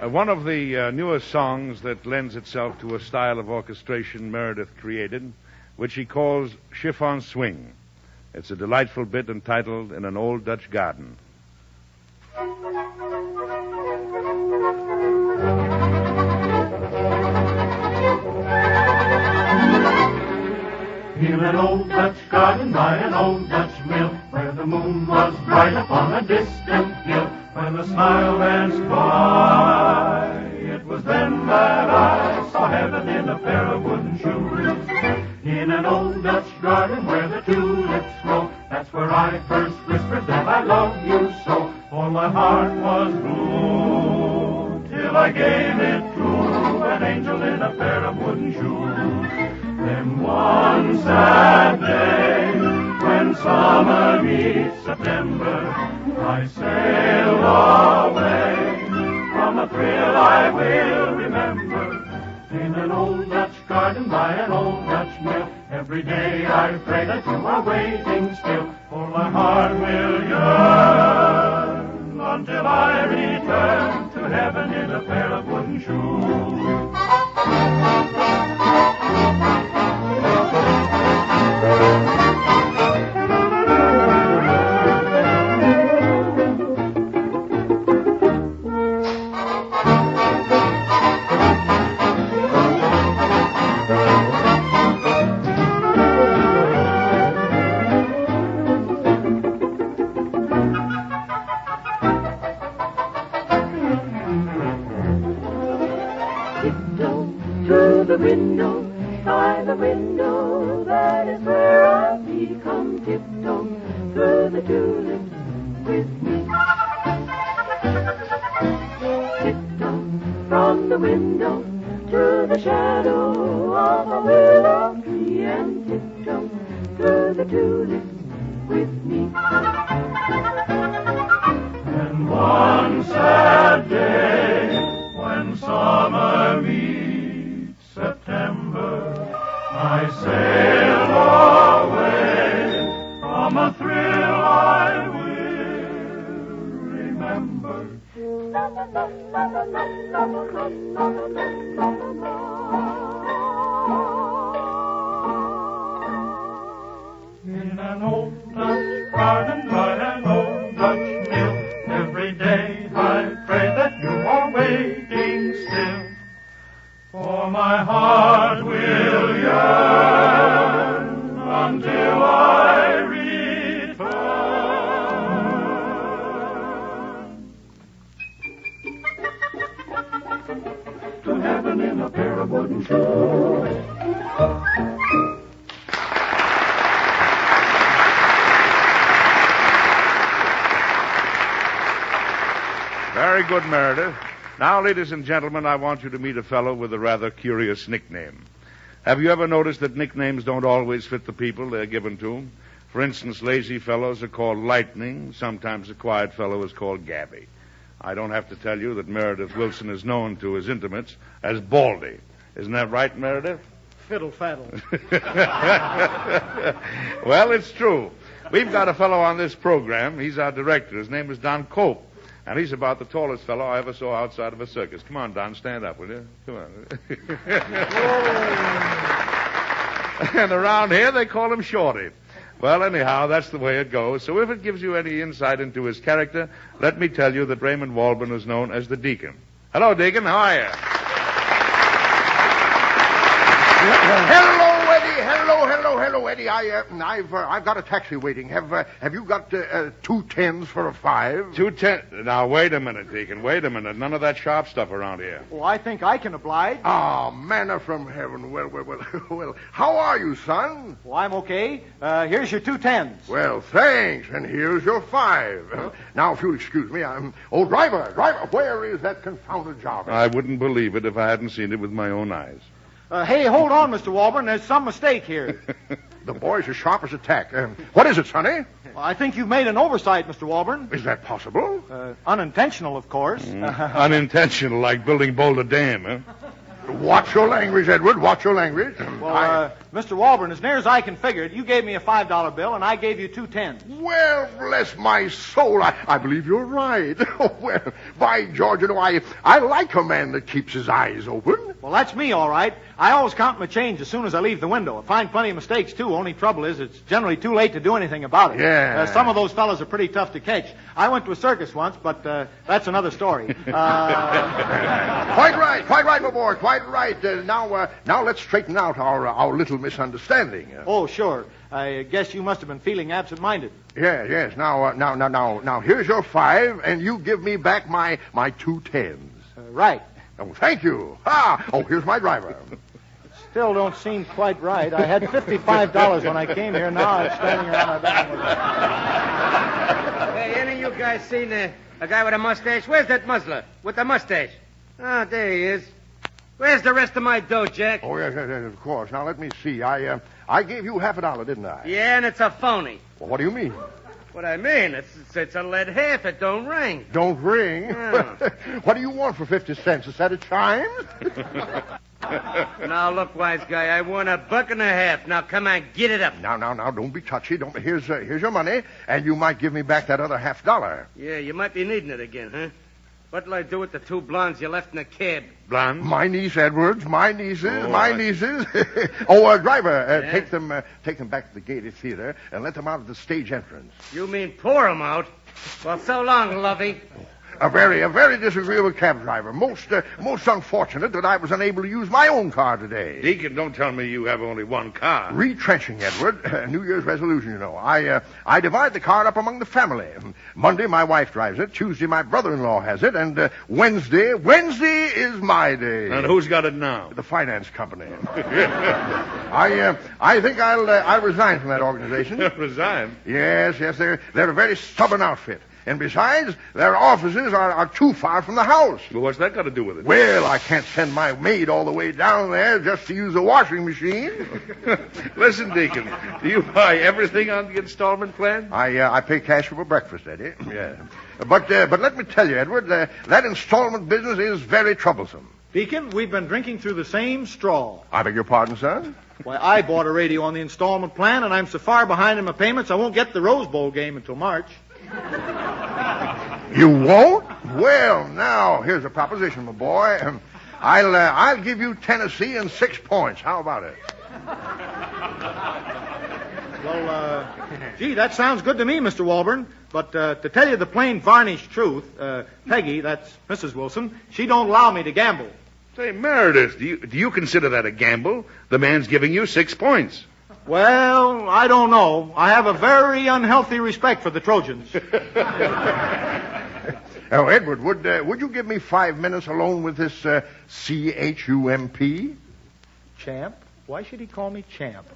One of the newest songs that lends itself to a style of orchestration Meredith created, which he calls Chiffon Swing. It's a delightful bit entitled In an Old Dutch Garden. In an old Dutch garden by an old Dutch mill, where the moon was bright upon a distant hill, when the smile danced by, it was then that I saw heaven in a pair of wooden shoes. In an old Dutch garden where the tulips grow, that's where I first whispered that I love you so. For my heart was blue till I gave it to an angel in a pair of wooden shoes. Then one sad day, when summer meets September, I sailed away from a thrill I will remember. In an old Dutch garden by an old Dutch mill, every day I pray that you are waiting still, for my heart will yearn until I return to heaven in a pair of wooden shoes. In an old Dutch garden by an old Dutch mill, every day I pray that you are waiting still, for my heart will yearn until I return to heaven in a pair of wooden shoes. Very good, Meredith. Now, ladies and gentlemen, I want you to meet a fellow with a rather curious nickname. Have you ever noticed that nicknames don't always fit the people they're given to? For instance, lazy fellows are called Lightning. Sometimes a quiet fellow is called Gabby. I don't have to tell you that Meredith Wilson is known to his intimates as Baldy. Isn't that right, Meredith? Fiddle faddle. Well, it's true. We've got a fellow on this program. He's our director. His name is Don Cope. And he's about the tallest fellow I ever saw outside of a circus. Come on, Don, stand up, will you? Come on. And around here, they call him Shorty. Well, anyhow, that's the way it goes. So if it gives you any insight into his character, let me tell you that Raymond Walburn is known as the Deacon. Hello, Deacon. How are you? Hello, Eddie. Hello, Eddie. I've got a taxi waiting. Have you got 2 10s for a 5? 2 10. Now, wait a minute, Deacon. Wait a minute. None of that sharp stuff around here. Well, I think I can oblige. Oh, manna from heaven. Well, how are you, son? Well, I'm okay. Here's your 2 10s. Well, thanks. And here's your 5. Now, if you'll excuse me, driver, where is that confounded job? I wouldn't believe it if I hadn't seen it with my own eyes. Hey, hold on, Mr. Walburn. There's some mistake here. The boy's as sharp as a tack. What is it, Sonny? Well, I think you've made an oversight, Mr. Walburn. Is that possible? Unintentional, of course. Unintentional, like building Boulder Dam, huh? Watch your language, Edward. Watch your language. Well, Mr. Walburn, as near as I can figure it, you gave me a $5 bill, and I gave you 2 10s. Well, bless my soul, I believe you're right. By George, you know, I like a man that keeps his eyes open. Well, that's me, all right. I always count my change as soon as I leave the window. I find plenty of mistakes, too. Only trouble is it's generally too late to do anything about it. Yeah. Some of those fellas are pretty tough to catch. I went to a circus once, but that's another story. Quite right, my boy, quite right. Now let's straighten out our little misunderstanding. Oh, sure. I guess you must have been feeling absent-minded. Yes. Now, here's your 5, and you give me back my 2 10s. Right. Oh, thank you. Here's my driver. Still don't seem quite right. I had $55 when I came here. Now it's standing around my back. Hey, any of you guys seen a guy with a mustache? Where's that muzzler with the mustache? Ah, there he is. Where's the rest of my dough, Jack? Oh, yes, of course. Now, let me see. I gave you $50, didn't I? Yeah, and it's a phony. Well, what do you mean? What I mean, it's a lead half. It don't ring. Don't ring? Yeah. What do you want for 50 cents? A set of chimes? Now, look, wise guy, I won $1.50. Now, come on, get it up. Now, don't be touchy. Here's your money, and you might give me back that other $50. Yeah, you might be needing it again, huh? What'll I do with the 2 blondes you left in the cab? Blondes? My niece, Edwards. My nieces. Driver, Yeah? take them back to the gated theater and let them out of the stage entrance. You mean pour 'em out? Well, so long, lovey. A very disagreeable cab driver. Most unfortunate that I was unable to use my own car today. Deacon, don't tell me you have only one car. Retrenching, Edward. New Year's resolution, you know. I divide the car up among the family. Monday, my wife drives it. Tuesday, my brother-in-law has it. And Wednesday is my day. And who's got it now? The finance company. I think I'll resign from that organization. Resign? Yes. They're a very stubborn outfit. And besides, their offices are too far from the house. Well, what's that got to do with it? Well, I can't send my maid all the way down there just to use a washing machine. Listen, Deacon, do you buy everything on the installment plan? I pay cash for breakfast, Eddie. Yeah. But let me tell you, Edward, that installment business is very troublesome. Deacon, we've been drinking through the same straw. I beg your pardon, sir? Why, I bought a radio on the installment plan, and I'm so far behind in my payments, I won't get the Rose Bowl game until March. You won't? Well, now, here's a proposition, my boy. I'll give you Tennessee in 6 points. How about it? Well, gee, that sounds good to me, Mr. Walburn. But to tell you the plain varnished truth, Peggy, that's Mrs. Wilson, she don't allow me to gamble. Say, Meredith, do you consider that a gamble? The man's giving you 6 points. Well, I don't know. I have a very unhealthy respect for the Trojans. Oh, Edward, would you give me 5 minutes alone with this CHUMP? Champ? Why should he call me Champ?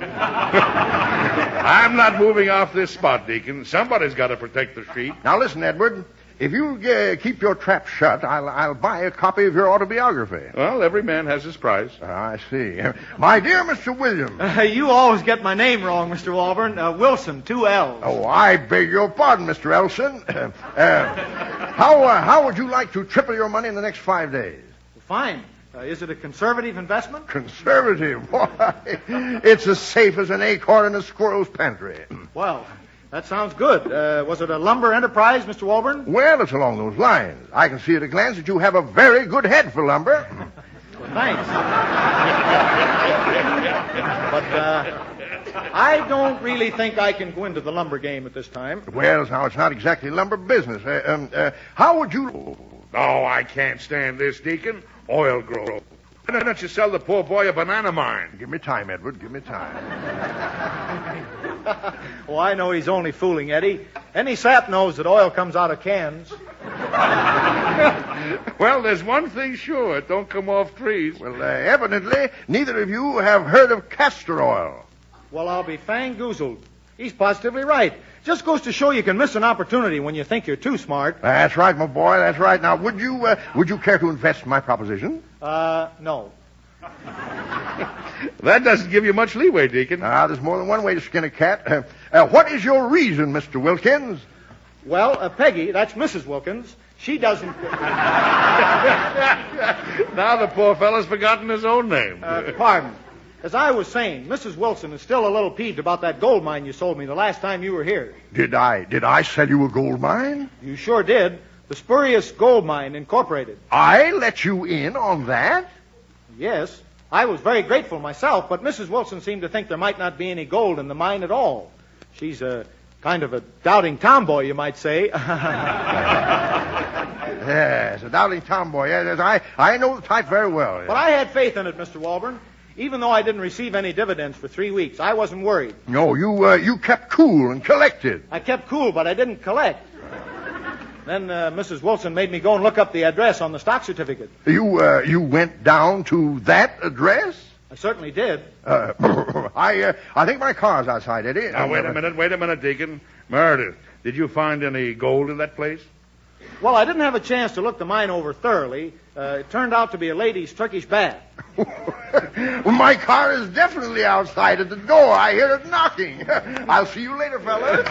I'm not moving off this spot, Deacon. Somebody's got to protect the sheep. Now, listen, Edward. If you keep your trap shut, I'll buy a copy of your autobiography. Well, every man has his price. I see. My dear Mr. Williams. You always get my name wrong, Mr. Walburn. Wilson, 2 L's. Oh, I beg your pardon, Mr. Elson. How would you like to triple your money in the next 5 days? Fine. Is it a conservative investment? Conservative? Why, it's as safe as an acorn in a squirrel's pantry. Well, that sounds good. Was it a lumber enterprise, Mr. Walburn? Well, it's along those lines. I can see at a glance that you have a very good head for lumber. Well, thanks. But I don't really think I can go into the lumber game at this time. Well, now, it's not exactly lumber business. How would you... Oh, I can't stand this, Deacon. Oil growth. Why don't you sell the poor boy a banana mine? Give me time, Edward. Give me time. Oh, I know he's only fooling Eddie. Any sap knows that oil comes out of cans. Well, there's one thing sure. It don't come off trees. Well, evidently, neither of you have heard of castor oil. Well, I'll be fangoozled. He's positively right. Just goes to show you can miss an opportunity when you think you're too smart. That's right, my boy. That's right. Now, would you care to invest in my proposition? No. That doesn't give you much leeway, Deacon. There's more than one way to skin a cat. What is your reason, Mr. Wilkins? Well, Peggy, that's Mrs. Wilkins. She doesn't... Now the poor fellow's forgotten his own name. Pardon. As I was saying, Mrs. Wilson is still a little peeved about that gold mine you sold me the last time you were here. Did I sell you a gold mine? You sure did. the Spurious Gold Mine, Incorporated. I let you in on that? Yes, I was very grateful myself, but Mrs. Wilson seemed to think there might not be any gold in the mine at all. She's kind of a doubting tomboy, you might say. Yes, a doubting tomboy. Yes, I know the type very well. Yes. But I had faith in it, Mr. Walburn. Even though I didn't receive any dividends for 3 weeks, I wasn't worried. No, you kept cool and collected. I kept cool, but I didn't collect. Then Mrs. Wilson made me go and look up the address on the stock certificate. You went down to that address? I certainly did. I think my car's outside, Eddie. Now, wait a minute, Deacon. Meredith, did you find any gold in that place? Well, I didn't have a chance to look the mine over thoroughly. It turned out to be a lady's Turkish bath. Well, my car is definitely outside at the door. I hear it knocking. I'll see you later, fellas.